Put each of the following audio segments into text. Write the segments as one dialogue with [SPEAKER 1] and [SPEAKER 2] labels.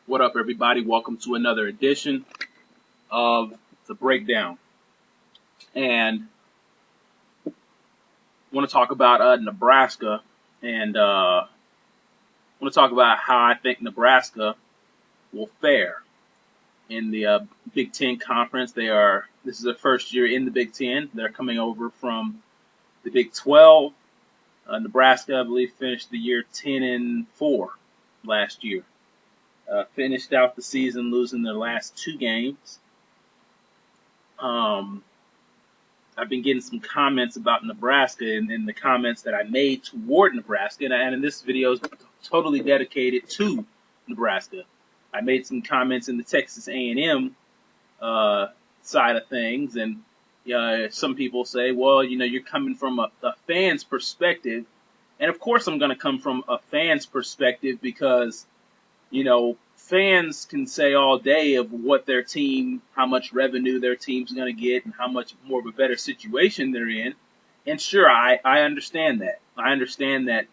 [SPEAKER 1] What up, everybody? Welcome to another edition of The Breakdown. And I want to talk about Nebraska, and I want to talk about how I think Nebraska will fare in the Big Ten Conference. This is their first year in the Big Ten. They're coming over from the Big 12. Nebraska, I believe, finished the year 10-4 last year. Finished out the season losing their last two games. I've been getting some comments about Nebraska and the comments that I made toward Nebraska, and this video is totally dedicated to Nebraska. I made some comments in the Texas A&M side of things, and some people say, well, you're coming from a fan's perspective, and of course I'm going to come from a fan's perspective because fans can say all day of what their team, how much revenue their team's going to get and how much more of a better situation they're in. And sure, I understand that. I understand that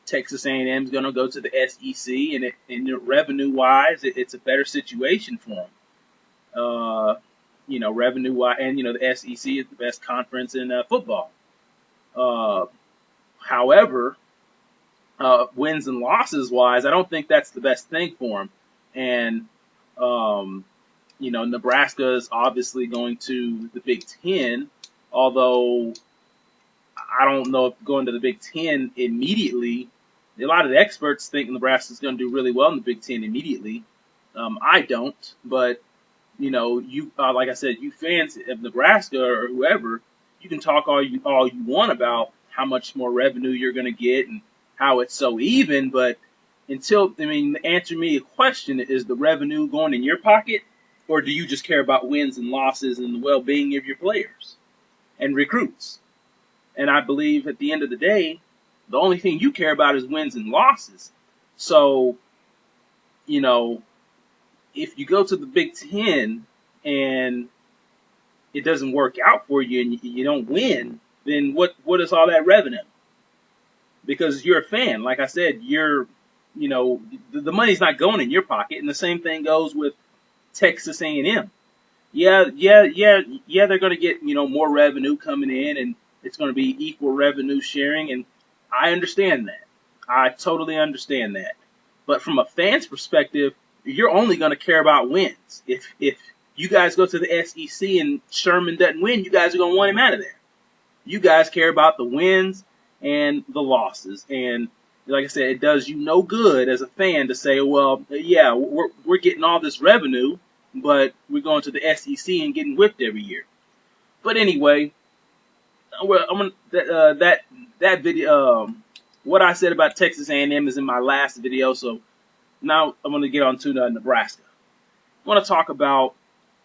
[SPEAKER 1] Texas A&M is going to go to the SEC, and revenue-wise, it's a better situation for them. Revenue-wise, and, the SEC is the best conference in football. However, wins and losses wise, I don't think that's the best thing for them. And, Nebraska is obviously going to the Big Ten, although I don't know if going to the Big Ten immediately, a lot of the experts think Nebraska is going to do really well in the Big Ten immediately. I don't, but, like I said, you fans of Nebraska or whoever, you can talk all you want about how much more revenue you're going to get and how it's so even, but answer me a question, is the revenue going in your pocket, or do you just care about wins and losses and the well-being of your players and recruits? And I believe at the end of the day, the only thing you care about is wins and losses. So, if you go to the Big Ten and it doesn't work out for you and you don't win, then what is all that revenue? Because you're a fan. Like I said, the money's not going in your pocket, and the same thing goes with Texas A&M. Yeah, they're going to get, more revenue coming in, and it's going to be equal revenue sharing, and I understand that. I totally understand that. But from a fan's perspective, you're only going to care about wins. If you guys go to the SEC and Sherman doesn't win, you guys are going to want him out of there. You guys care about the wins and the losses. And like I said, it does you no good as a fan to say, well, yeah, we're getting all this revenue, but we're going to the SEC and getting whipped every year. But anyway, that video, what I said about Texas A&M is in my last video, so now I'm going to get on to Nebraska. I want to talk about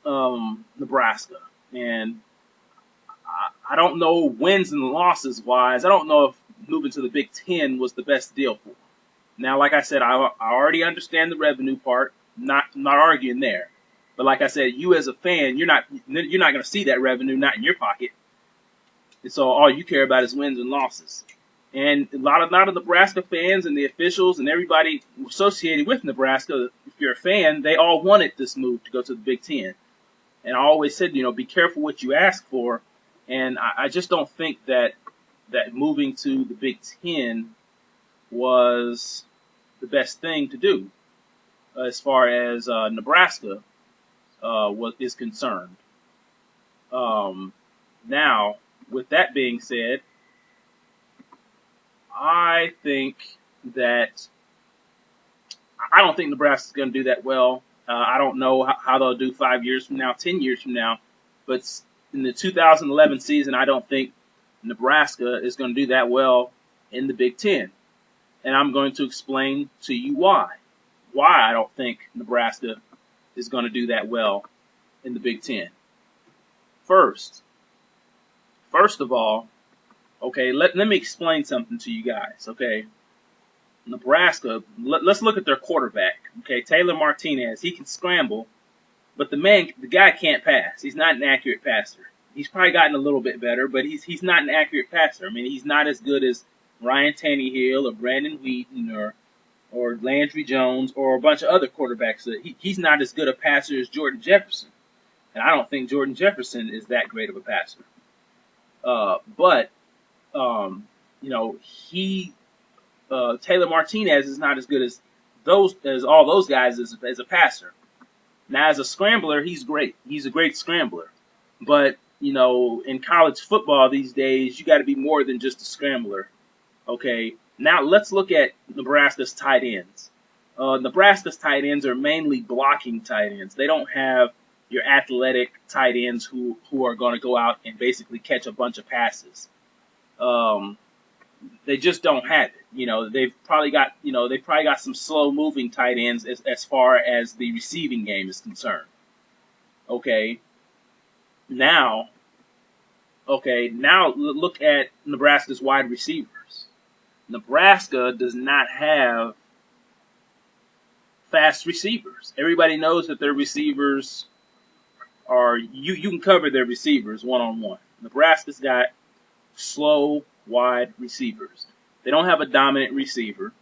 [SPEAKER 1] Nebraska, and I don't know wins and losses wise. I don't know if moving to the Big Ten was the best deal for them. Now, like I said, I already understand the revenue part. Not arguing there. But like I said, you as a fan, you're not going to see that revenue not in your pocket. And so all you care about is wins and losses. And a lot of Nebraska fans and the officials and everybody associated with Nebraska, if you're a fan, they all wanted this move to go to the Big Ten. And I always said, be careful what you ask for. And I just don't think that moving to the Big Ten was the best thing to do as far as Nebraska is concerned. Now, with that being said, I don't think Nebraska is going to do that well. I don't know how they'll do 5 years from now, 10 years from now, but in the 2011 season, I don't think Nebraska is going to do that well in the Big Ten. And I'm going to explain to you why I don't think Nebraska is going to do that well in the Big Ten. First of all, okay, let me explain something to you guys, okay? Nebraska, let's look at their quarterback, okay? Taylor Martinez, he can scramble, but the guy can't pass. He's not an accurate passer. He's probably gotten a little bit better, but he's not an accurate passer. He's not as good as Ryan Tannehill or Brandon Wheaton or or Landry Jones or a bunch of other quarterbacks. He's not as good a passer as Jordan Jefferson. And I don't think Jordan Jefferson is that great of a passer. But you know, Taylor Martinez is not as good as all those guys as a passer. Now, as a scrambler, he's great. He's a great scrambler. But, you know, in college football these days, you got to be more than just a scrambler. Okay. Now let's look at Nebraska's tight ends. Nebraska's tight ends are mainly blocking tight ends. They don't have your athletic tight ends who are going to go out and basically catch a bunch of passes. They just don't have it. You know, they've probably got some slow moving tight ends as far as the receiving game is concerned. Okay. Now look at Nebraska's wide receivers. Nebraska does not have fast receivers. Everybody knows that their receivers are, you can cover their receivers one-on-one. Nebraska's got slow, wide receivers. They don't have a dominant receiver.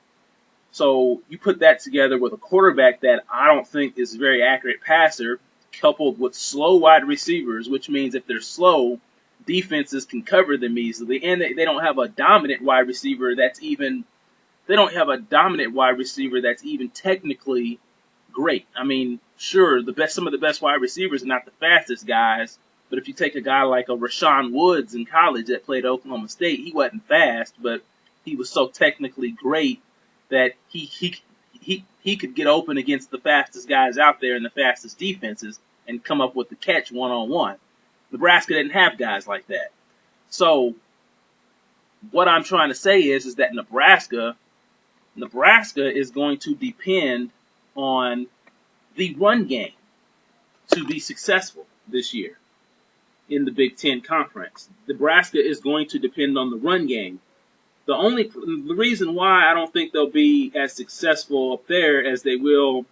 [SPEAKER 1] So you put that together with a quarterback that I don't think is a very accurate passer, coupled with slow wide receivers, which means if they're slow, defenses can cover them easily, and they don't have a dominant wide receiver that's even technically great. I mean, sure, some of the best wide receivers are not the fastest guys, but if you take a guy like a Rashawn Woods in college that played at Oklahoma State, he wasn't fast, but he was so technically great that he could get open against the fastest guys out there and the fastest defenses and come up with the catch one-on-one. Nebraska didn't have guys like that. So what I'm trying to say is that Nebraska is going to depend on the run game to be successful this year in the Big Ten Conference. Nebraska is going to depend on the run game. The reason why I don't think they'll be as successful up there as they will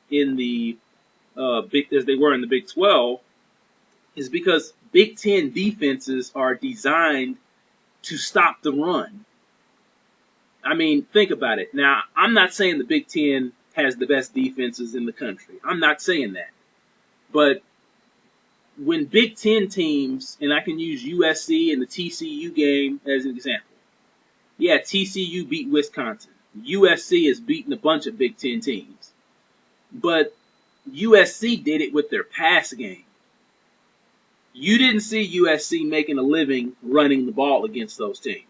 [SPEAKER 1] in the as they were in the Big 12 is because Big Ten defenses are designed to stop the run. I mean, think about it. Now, I'm not saying the Big Ten has the best defenses in the country. I'm not saying that. But when Big Ten teams, and I can use USC and the TCU game as an example. Yeah, TCU beat Wisconsin. USC has beaten a bunch of Big Ten teams. But USC did it with their pass game. You didn't see USC making a living running the ball against those teams.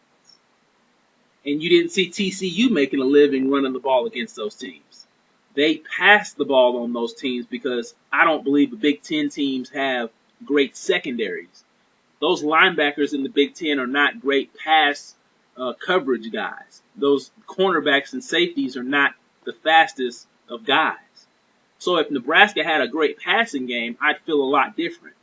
[SPEAKER 1] And you didn't see TCU making a living running the ball against those teams. They passed the ball on those teams because I don't believe the Big Ten teams have great secondaries. Those linebackers in the Big Ten are not great pass coverage guys. Those cornerbacks and safeties are not the fastest of guys. So if Nebraska had a great passing game, I'd feel a lot different.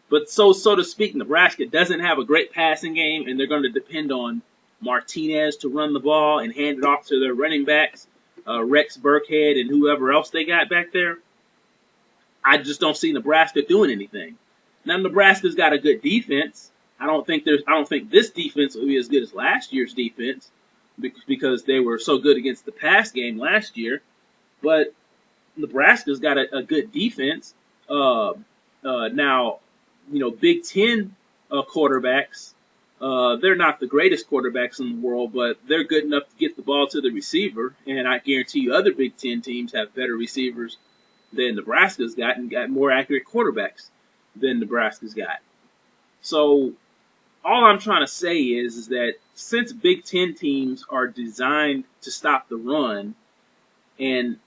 [SPEAKER 1] But so to speak, Nebraska doesn't have a great passing game, and they're going to depend on Martinez to run the ball and hand it off to their running backs, Rex Burkhead and whoever else they got back there. I just don't see Nebraska doing anything. Now Nebraska's got a good defense. I don't think this defense will be as good as last year's defense because they were so good against the pass game last year. But Nebraska's got a good defense. Now, you know, Big Ten quarterbacks, they're not the greatest quarterbacks in the world, but they're good enough to get the ball to the receiver. And I guarantee you other Big Ten teams have better receivers than Nebraska's got and got more accurate quarterbacks than Nebraska's got. So all I'm trying to say is that since Big Ten teams are designed to stop the run, and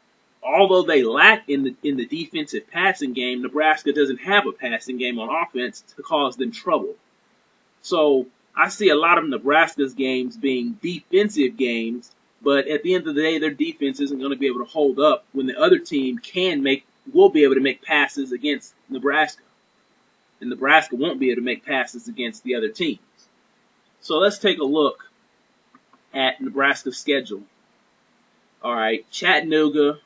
[SPEAKER 1] although they lack in the defensive passing game, Nebraska doesn't have a passing game on offense to cause them trouble. So I see a lot of Nebraska's games being defensive games, but at the end of the day, their defense isn't going to be able to hold up when the other team will be able to make passes against Nebraska. And Nebraska won't be able to make passes against the other teams. So let's take a look at Nebraska's schedule. All right, Chattanooga,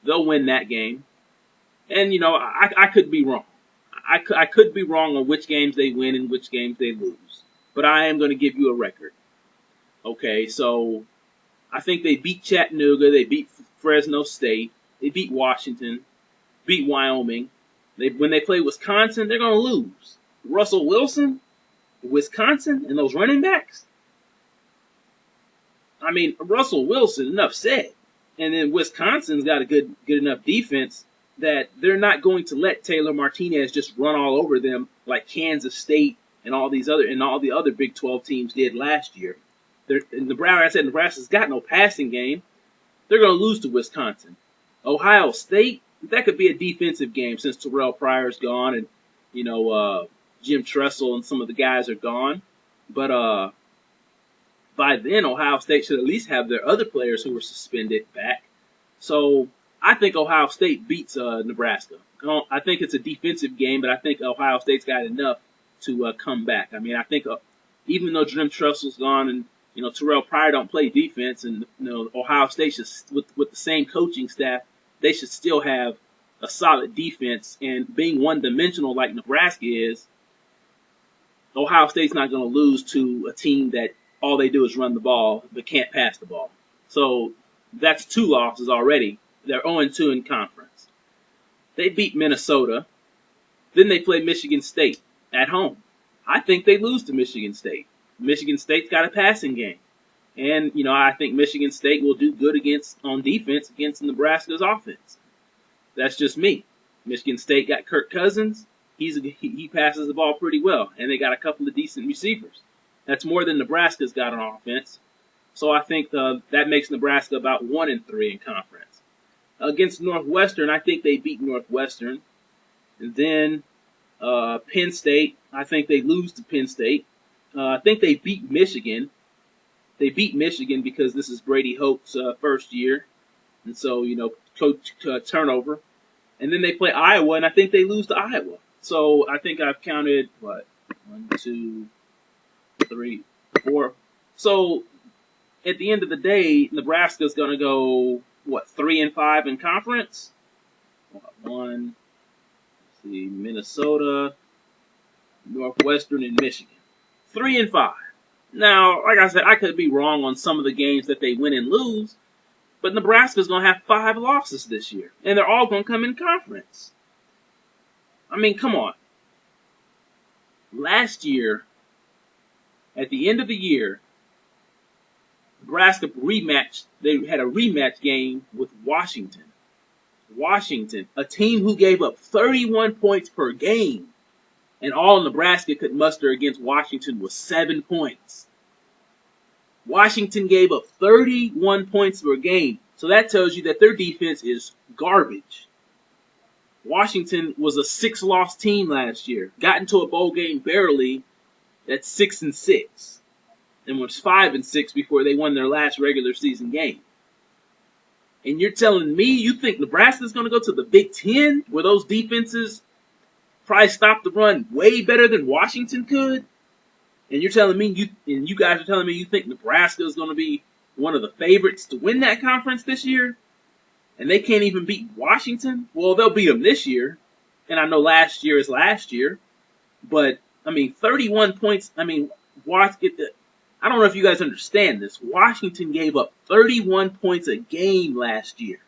[SPEAKER 1] they'll win that game. And, you know, I could be wrong. I could be wrong on which games they win and which games they lose. But I am going to give you a record. Okay, so I think they beat Chattanooga. They beat Fresno State. They beat Washington. Beat Wyoming. When they play Wisconsin, they're going to lose. Russell Wilson, Wisconsin, and those running backs. I mean, Russell Wilson, enough said. And then Wisconsin's got a good enough defense that they're not going to let Taylor Martinez just run all over them like Kansas State and all the other Big 12 teams did last year. Nebraska's got no passing game. They're going to lose to Wisconsin. Ohio State, that could be a defensive game since Terrell Pryor's gone and Jim Tressel and some of the guys are gone. But by then, Ohio State should at least have their other players who were suspended back. So I think Ohio State beats Nebraska. I think it's a defensive game, but I think Ohio State's got enough to come back. I mean, I think even though Jim Tressel's gone and Terrell Pryor don't play defense, and Ohio State should, with the same coaching staff, they should still have a solid defense. And being one-dimensional like Nebraska is, Ohio State's not going to lose to a team that all they do is run the ball but can't pass the ball. So that's 2 losses already. They're 0-2 in conference. They beat Minnesota. Then they play Michigan State at home. I think they lose to Michigan State. Michigan State's got a passing game. And, I think Michigan State will do good on defense against Nebraska's offense. That's just me. Michigan State got Kirk Cousins. He passes the ball pretty well. And they got a couple of decent receivers. That's more than Nebraska's got on offense. So I think that makes Nebraska about 1-3 in conference. Against Northwestern, I think they beat Northwestern. And then Penn State, I think they lose to Penn State. I think they beat Michigan. They beat Michigan because this is Brady Hoke's first year. And so, coach turnover. And then they play Iowa, and I think they lose to Iowa. So I think I've counted, 1, 2, 3, 4. So at the end of the day, Nebraska's going to go, 3-5 in conference? Minnesota, Northwestern, and Michigan. 3-5. Now, like I said, I could be wrong on some of the games that they win and lose, but Nebraska's going to have 5 losses this year, and they're all going to come in conference. I mean, come on. Last year, at the end of the year, Nebraska they had a rematch game with Washington. Washington, a team who gave up 31 points per game. And all Nebraska could muster against Washington was 7 points. Washington gave up 31 points per game. So that tells you that their defense is garbage. Washington was a 6-loss team last year. Got into a bowl game barely at 6-6. And was 5-6 before they won their last regular season game. And you're telling me you think Nebraska's going to go to the Big Ten where those defenses probably stop the run way better than Washington could? And you're telling me you guys are telling me you think Nebraska is going to be one of the favorites to win that conference this year? And they can't even beat Washington? Well, they'll beat them this year. And I know last year is last year. But, 31 points. I don't know if you guys understand this. Washington gave up 31 points a game last year,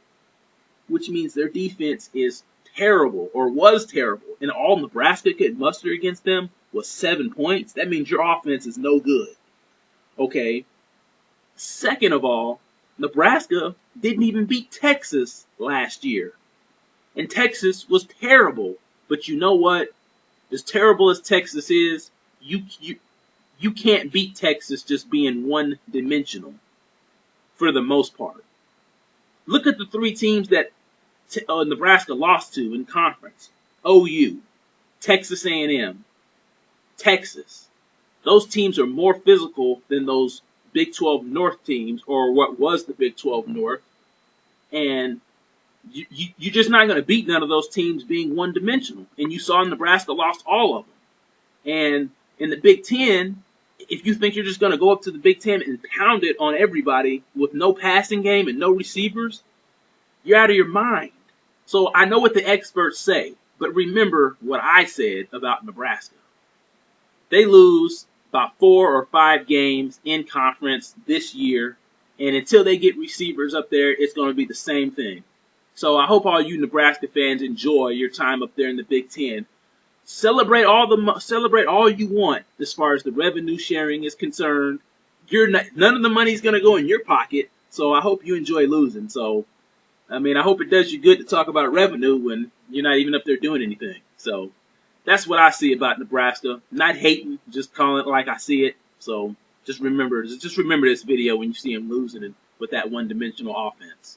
[SPEAKER 1] which means their defense is terrible, or was terrible, and all Nebraska could muster against them was 7 points. That means your offense is no good. Okay. Second of all, Nebraska didn't even beat Texas last year. And Texas was terrible. But you know what? As terrible as Texas is, you can't beat Texas just being one-dimensional for the most part. Look at the 3 teams that Nebraska lost to in conference. OU, Texas A&M, Texas. Those teams are more physical than those Big 12 North teams, or what was the Big 12 North. And you're just not going to beat none of those teams being one-dimensional. And you saw Nebraska lost all of them. And in the Big Ten, if you think you're just going to go up to the Big Ten and pound it on everybody with no passing game and no receivers, you're out of your mind. So I know what the experts say, but remember what I said about Nebraska. They lose about 4 or 5 games in conference this year, And until they get receivers up there, it's going to be the same thing. So I hope all you Nebraska fans enjoy your time up there in the Big Ten. Celebrate all you want as far as the revenue sharing is concerned. None of the money's going to go in your pocket. So I hope you enjoy losing. So I mean, I hope it does you good to talk about revenue when you're not even up there doing anything. So that's what I see about Nebraska. Not hating, just calling it like I see it. So just remember this video when you see them losing and with that one-dimensional offense.